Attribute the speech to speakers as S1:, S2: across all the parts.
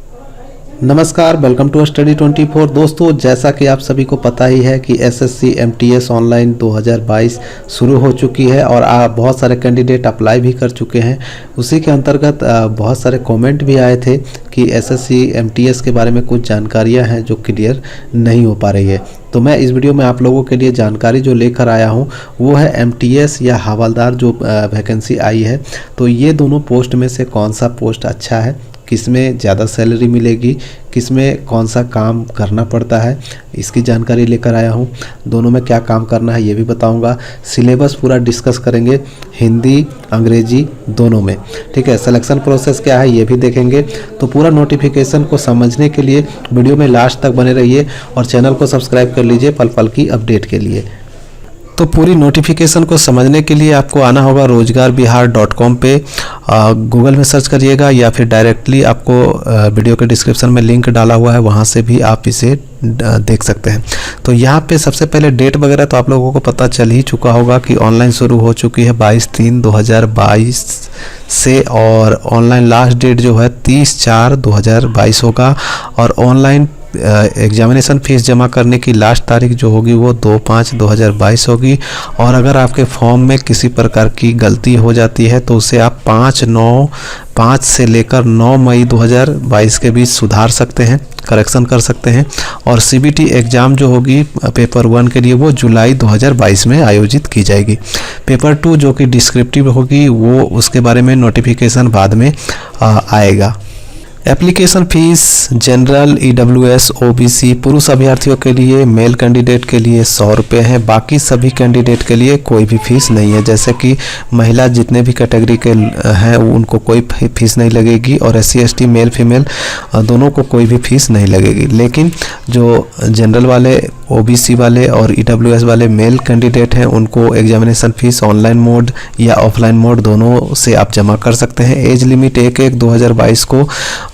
S1: नमस्कार, welcome to study 24। दोस्तों, जैसा कि आप सभी को पता ही है कि एसएससी एमटीएस ऑनलाइन 2022 शुरू हो चुकी है और बहुत सारे कैंडिडेट अप्लाई भी कर चुके हैं। उसी के अंतर्गत बहुत सारे कमेंट भी आए थे कि एसएससी एमटीएस के बारे में कुछ जानकारियां हैं जो क्लियर नहीं हो पा रही है। तो मैं इस वीडियो में आप लोगों के लिए जानकारी जो लेकर आया हूं वो है एमटीएस या हवलदार जो वैकेंसी आई है। तो ये दोनों पोस्ट में से कौन सा पोस्ट अच्छा है, किसमें ज़्यादा सैलरी मिलेगी, किसमें कौन सा काम करना पड़ता है, इसकी जानकारी लेकर आया हूँ। दोनों में क्या काम करना है ये भी बताऊँगा। सिलेबस पूरा डिस्कस करेंगे, हिंदी अंग्रेजी दोनों में, ठीक है। सिलेक्शन प्रोसेस क्या है ये भी देखेंगे। तो पूरा नोटिफिकेशन को समझने के लिए वीडियो में लास्ट तक बने रहिए और चैनल को सब्सक्राइब कर लीजिए पल पल की अपडेट के लिए। तो पूरी नोटिफिकेशन को समझने के लिए आपको आना होगा rozgarBihar.com पे, गूगल में सर्च करिएगा या फिर डायरेक्टली आपको वीडियो के डिस्क्रिप्शन में लिंक डाला हुआ है, वहाँ से भी आप इसे देख सकते हैं। तो यहाँ पे सबसे पहले डेट वगैरह तो आप लोगों को पता चल ही चुका होगा कि ऑनलाइन शुरू हो चुकी है 22/3/2022 से, और ऑनलाइन लास्ट डेट जो है 30/4/2022 होगा। और ऑनलाइन एग्जामिनेशन फ़ीस जमा करने की लास्ट तारीख जो होगी वो 2/5/2022 होगी। और अगर आपके फॉर्म में किसी प्रकार की गलती हो जाती है तो उसे आप 5 से लेकर 9 मई 2022 के बीच सुधार सकते हैं, करेक्शन कर सकते हैं। और सीबीटी एग्ज़ाम जो होगी पेपर 1 के लिए वो जुलाई 2022 में आयोजित की जाएगी। पेपर 2 जो कि डिस्क्रिप्टिव होगी वो उसके बारे में नोटिफिकेशन बाद में आएगा। Application fees general, EWS, OBC पुरुष अभ्यर्थियों के लिए, मेल कैंडिडेट के लिए 100 रुपये है। बाकी सभी कैंडिडेट के लिए कोई भी फीस नहीं है। जैसे कि महिला जितने भी कैटेगरी के हैं उनको कोई फीस नहीं लगेगी, और एससी एसटी मेल फीमेल दोनों को कोई भी फीस नहीं लगेगी। लेकिन जो जनरल वाले, ओबीसी वाले और ईडब्ल्यूएस वाले मेल कैंडिडेट हैं उनको एग्जामिनेशन फ़ीस ऑनलाइन मोड या ऑफलाइन मोड दोनों से आप जमा कर सकते हैं। एज लिमिट 1/1/2022 को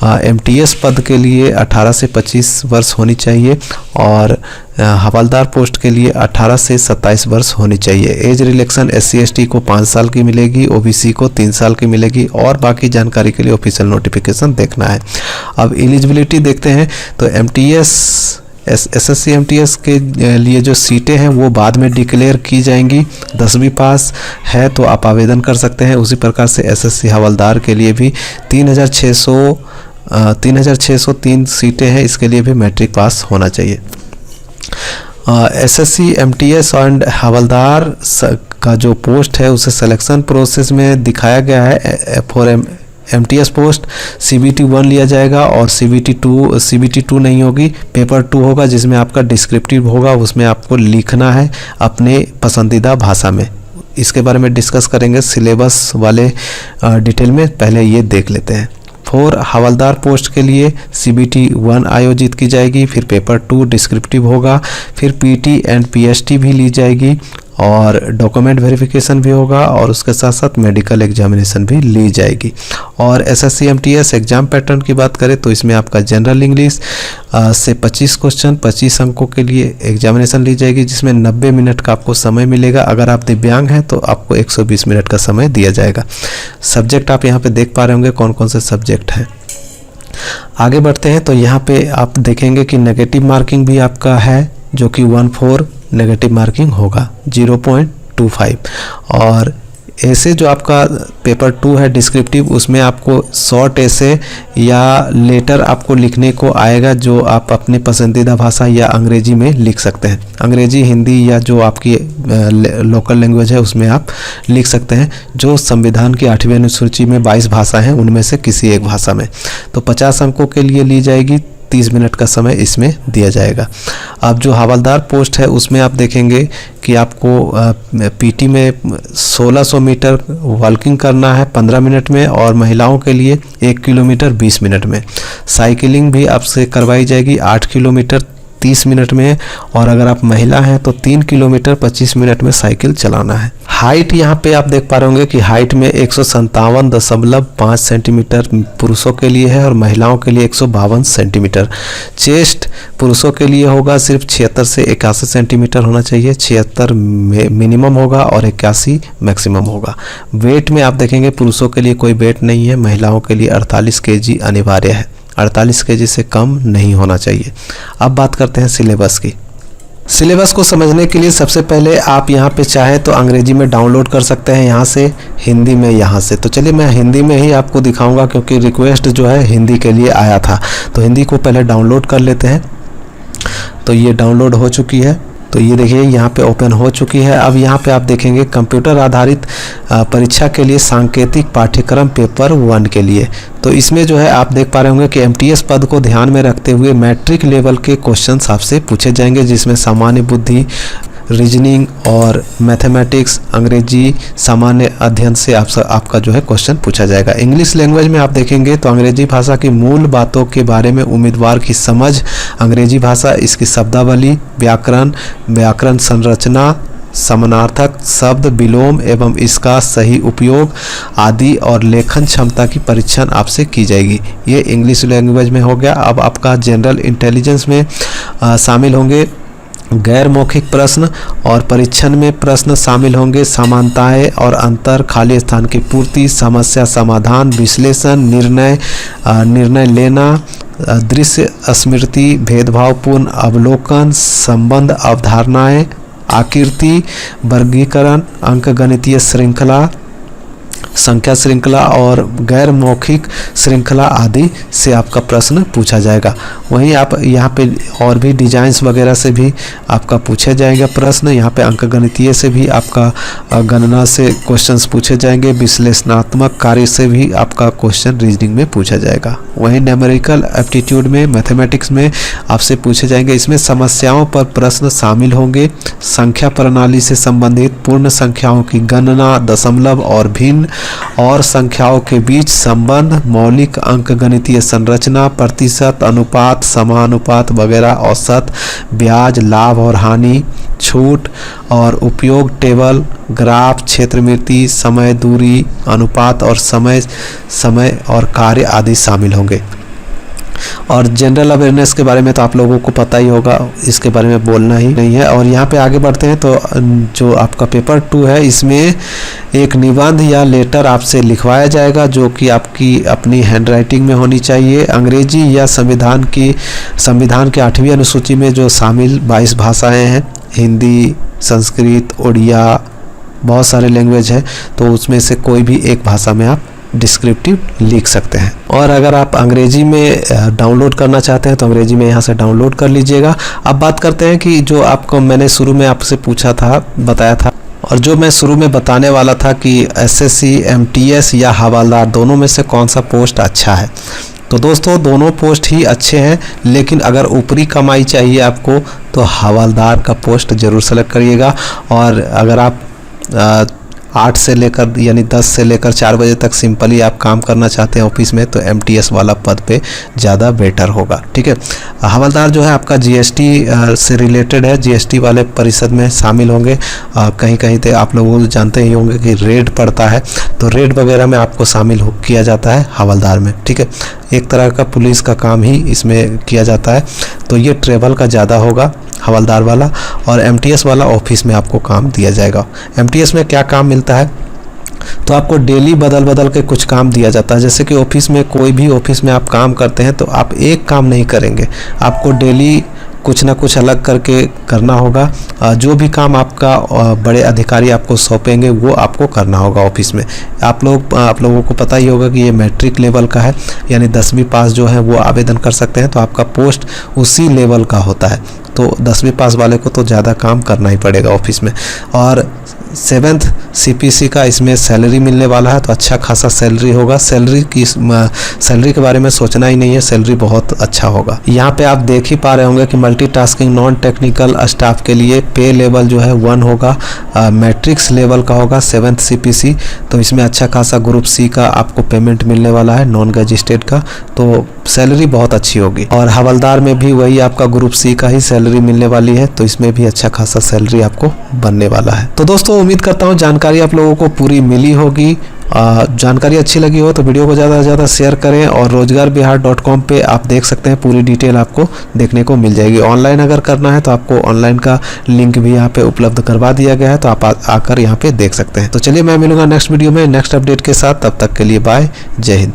S1: एमटीएस पद के लिए 18 से 25 वर्ष होनी चाहिए, और हवलदार पोस्ट के लिए 18 से 27 वर्ष होनी चाहिए। एज रिलैक्सेशन एससी एसटी को 5 साल की मिलेगी, ओबीसी को 3 साल की मिलेगी। और बाकी जानकारी के लिए ऑफिशियल नोटिफिकेशन देखना है। अब एलिजिबिलिटी देखते हैं। तो एसएससी एमटीएस के लिए जो सीटें हैं वो बाद में डिक्लेयर की जाएंगी। 10वीं पास है तो आप आवेदन कर सकते हैं। उसी प्रकार से एसएससी हवलदार के लिए भी 3603 सीटें हैं, इसके लिए भी मैट्रिक पास होना चाहिए। एसएससी एमटीएस एंड हवलदार का जो पोस्ट है उसे सिलेक्शन प्रोसेस में दिखाया गया है। फॉर एमटीएस पोस्ट सीबीटी 1 लिया जाएगा और सीबीटी 2 नहीं होगी, पेपर 2 होगा जिसमें आपका डिस्क्रिप्टिव होगा। उसमें आपको लिखना है अपने पसंदीदा भाषा में। इसके बारे में डिस्कस करेंगे सिलेबस वाले डिटेल में, पहले ये देख लेते हैं। फॉर हवलदार पोस्ट के लिए सीबीटी 1 आयोजित की जाएगी, फिर पेपर 2 डिस्क्रिप्टिव होगा, फिर पीटी एंड पीएसटी भी ली जाएगी, और डॉक्यूमेंट वेरिफिकेशन भी होगा, और उसके साथ साथ मेडिकल एग्जामिनेशन भी ली जाएगी। और एसएससी एमटीएस एग्जाम पैटर्न की बात करें तो इसमें आपका जनरल इंग्लिश से 25 क्वेश्चन 25 अंकों के लिए एग्जामिनेशन ली जाएगी, जिसमें 90 मिनट का आपको समय मिलेगा। अगर आप दिव्यांग हैं तो आपको 120 मिनट का समय दिया जाएगा। सब्जेक्ट आप यहाँ पे देख पा रहे होंगे कौन कौन से सब्जेक्ट हैं। आगे बढ़ते हैं तो यहाँ पे आप देखेंगे कि नेगेटिव मार्किंग भी आपका है, जो कि 1/4 नेगेटिव मार्किंग होगा 0.25। और ऐसे जो आपका पेपर 2 है डिस्क्रिप्टिव, उसमें आपको शॉर्ट ऐसे या लेटर आपको लिखने को आएगा, जो आप अपनी पसंदीदा भाषा या अंग्रेजी में लिख सकते हैं। अंग्रेजी, हिंदी या जो आपकी लोकल लैंग्वेज है उसमें आप लिख सकते हैं। जो संविधान की 8वीं अनुसूची में 22 भाषा हैं उनमें से किसी एक भाषा में। तो 50 अंकों के लिए ली जाएगी, 30 मिनट का समय इसमें दिया जाएगा। अब जो हवलदार पोस्ट है उसमें आप देखेंगे कि आपको पीटी में 1600 मीटर वॉकिंग करना है 15 मिनट में, और महिलाओं के लिए 1 किलोमीटर 20 मिनट में। साइकिलिंग भी आपसे करवाई जाएगी 8 किलोमीटर 30 मिनट में, और अगर आप महिला हैं तो 3 किलोमीटर 25 मिनट में साइकिल चलाना है। हाइट यहाँ पे आप देख पा रहे होंगे कि हाइट में 157.5 सेंटीमीटर पुरुषों के लिए है और महिलाओं के लिए 152 सेंटीमीटर। चेस्ट पुरुषों के लिए होगा सिर्फ 76 से 81 सेंटीमीटर होना चाहिए, 76 मिनिमम होगा और 81 मैक्सिमम होगा। वेट में आप देखेंगे पुरुषों के लिए कोई वेट नहीं है, महिलाओं के लिए 48 kg अनिवार्य है। 48 केजी से कम नहीं होना चाहिए। अब बात करते हैं सिलेबस की। सिलेबस को समझने के लिए सबसे पहले आप यहाँ पे चाहे तो अंग्रेजी में डाउनलोड कर सकते हैं यहाँ से, हिंदी में यहाँ से। तो चलिए मैं हिंदी में ही आपको दिखाऊंगा क्योंकि रिक्वेस्ट जो है हिंदी के लिए आया था। तो हिंदी को पहले डाउनलोड कर लेते हैं। तो ये डाउनलोड हो चुकी है। तो ये देखिए यहाँ पे ओपन हो चुकी है। अब यहाँ पे आप देखेंगे कंप्यूटर आधारित परीक्षा के लिए सांकेतिक पाठ्यक्रम पेपर 1 के लिए। तो इसमें जो है आप देख पा रहे होंगे कि एमटीएस पद को ध्यान में रखते हुए मैट्रिक लेवल के क्वेश्चंस आपसे पूछे जाएंगे, जिसमें सामान्य बुद्धि, रीजनिंग और मैथमेटिक्स, अंग्रेजी सामान्य अध्ययन से आपका जो है क्वेश्चन पूछा जाएगा। इंग्लिश लैंग्वेज में आप देखेंगे तो अंग्रेजी भाषा की मूल बातों के बारे में उम्मीदवार की समझ, अंग्रेजी भाषा, इसकी शब्दावली, व्याकरण संरचना, समानार्थक शब्द, विलोम एवं इसका सही उपयोग आदि और लेखन क्षमता की परीक्षण आपसे की जाएगी। ये इंग्लिश लैंग्वेज में हो गया। अब आपका जनरल इंटेलिजेंस में शामिल होंगे गैर मौखिक प्रश्न और परीक्षण में प्रश्न शामिल होंगे समानताएं और अंतर, खाली स्थान की पूर्ति, समस्या समाधान, विश्लेषण, निर्णय लेना, दृश्य स्मृति, भेदभावपूर्ण अवलोकन, संबंध अवधारणाएं, आकृति, वर्गीकरण, अंकगणितीय श्रृंखला, संख्या श्रृंखला और गैर मौखिक श्रृंखला आदि से आपका प्रश्न पूछा जाएगा। वहीं आप यहाँ पे और भी डिजाइंस वगैरह से भी आपका पूछे जाएंगे प्रश्न। यहाँ पे अंकगणितीय से भी आपका गणना से क्वेश्चंस पूछे जाएंगे, विश्लेषणात्मक कार्य से भी आपका क्वेश्चन रीजनिंग में पूछा जाएगा। वहीं न्यूमेरिकल एप्टीट्यूड में, मैथमेटिक्स में आपसे पूछे जाएंगे। इसमें समस्याओं पर प्रश्न शामिल होंगे, संख्या प्रणाली से संबंधित पूर्ण संख्याओं की गणना, दशमलव और भिन्न और संख्याओं के बीच संबंध, मौलिक अंकगणितीय संरचना, प्रतिशत, अनुपात, समानुपात वगैरह, औसत, ब्याज, लाभ और हानि, छूट और उपयोग, टेबल, ग्राफ, क्षेत्रमिति, समय, दूरी, अनुपात और समय और कार्य आदि शामिल होंगे। और जनरल अवेयरनेस के बारे में तो आप लोगों को पता ही होगा, इसके बारे में बोलना ही नहीं है। और यहाँ पे आगे बढ़ते हैं तो जो आपका पेपर 2 है, इसमें एक निबंध या लेटर आपसे लिखवाया जाएगा जो कि आपकी अपनी हैंडराइटिंग में होनी चाहिए। अंग्रेजी या संविधान के 8वीं अनुसूची में जो शामिल 22 भाषाएं हैं, हिंदी, संस्कृत, उड़िया, बहुत सारे लैंग्वेज है, तो उसमें से कोई भी एक भाषा में आप डिस्क्रिप्टिव लिख सकते हैं। और अगर आप अंग्रेजी में डाउनलोड करना चाहते हैं तो अंग्रेजी में यहाँ से डाउनलोड कर लीजिएगा। अब बात करते हैं कि जो आपको मैंने शुरू में आपसे बताया था और जो मैं शुरू में बताने वाला था कि एसएससी, एमटीएस या हवालदार दोनों में से कौन सा पोस्ट अच्छा है। तो दोस्तों दोनों पोस्ट ही अच्छे हैं, लेकिन अगर ऊपरी कमाई चाहिए आपको तो हवालदार का पोस्ट ज़रूर सेलेक्ट करिएगा। और अगर आप 8 से लेकर यानी 10 से लेकर 4 बजे तक सिंपली आप काम करना चाहते हैं ऑफिस में, तो एमटीएस वाला पद पे ज़्यादा बेटर होगा। ठीक है। हवलदार जो है आपका जीएसटी से रिलेटेड है, जीएसटी वाले परिषद में शामिल होंगे। कहीं कहीं तो आप लोग जानते ही होंगे कि रेड पड़ता है, तो रेड वगैरह में आपको शामिल किया जाता है हवलदार में। ठीक है, एक तरह का पुलिस का काम ही इसमें किया जाता है। तो ये ट्रेवल का ज़्यादा होगा हवलदार वाला, और एमटीएस वाला ऑफिस में आपको काम दिया जाएगा। एमटीएस में क्या काम मिलता है, तो आपको डेली बदल के कुछ काम दिया जाता है। जैसे कि ऑफिस में, कोई भी ऑफिस में आप काम करते हैं तो आप एक काम नहीं करेंगे, आपको डेली कुछ ना कुछ अलग करके करना होगा। जो भी काम आपका बड़े अधिकारी आपको सौंपेंगे वो आपको करना होगा ऑफिस में। आप लोगों को पता ही होगा कि ये मैट्रिक लेवल का है, यानी 10वीं पास जो है वो आवेदन कर सकते हैं, तो आपका पोस्ट उसी लेवल का होता है। तो 10वीं पास वाले को तो ज़्यादा काम करना ही पड़ेगा ऑफिस में। और 7th CPC का इसमें सैलरी मिलने वाला है, तो अच्छा खासा सैलरी होगा। सैलरी के बारे में सोचना ही नहीं है, सैलरी बहुत अच्छा होगा। यहाँ पे आप देख ही पा रहे होंगे कि मल्टीटास्किंग नॉन टेक्निकल स्टाफ के लिए पे लेवल जो है 1 होगा, मैट्रिक्स लेवल का होगा 7th CPC। तो इसमें अच्छा खासा ग्रुप C का आपको पेमेंट मिलने वाला है, नॉन गजिस्टेड का, तो सैलरी बहुत अच्छी होगी। और हवलदार में भी वही आपका ग्रुप C का ही सैलरी मिलने वाली है, तो इसमें भी अच्छा खासा सैलरी आपको बनने वाला है। तो दोस्तों उम्मीद करता हूँ जानकारी आप लोगों को पूरी मिली होगी। जानकारी अच्छी लगी हो तो वीडियो को ज़्यादा से ज़्यादा शेयर करें, और rozgarBihar.com पे आप देख सकते हैं, पूरी डिटेल आपको देखने को मिल जाएगी। ऑनलाइन अगर करना है तो आपको ऑनलाइन का लिंक भी यहाँ पे उपलब्ध करवा दिया गया है, तो आप आकर यहाँ पे देख सकते हैं। तो चलिए मैं मिलूंगा नेक्स्ट वीडियो में नेक्स्ट अपडेट के साथ, तब तक के लिए बाय, जय हिंद।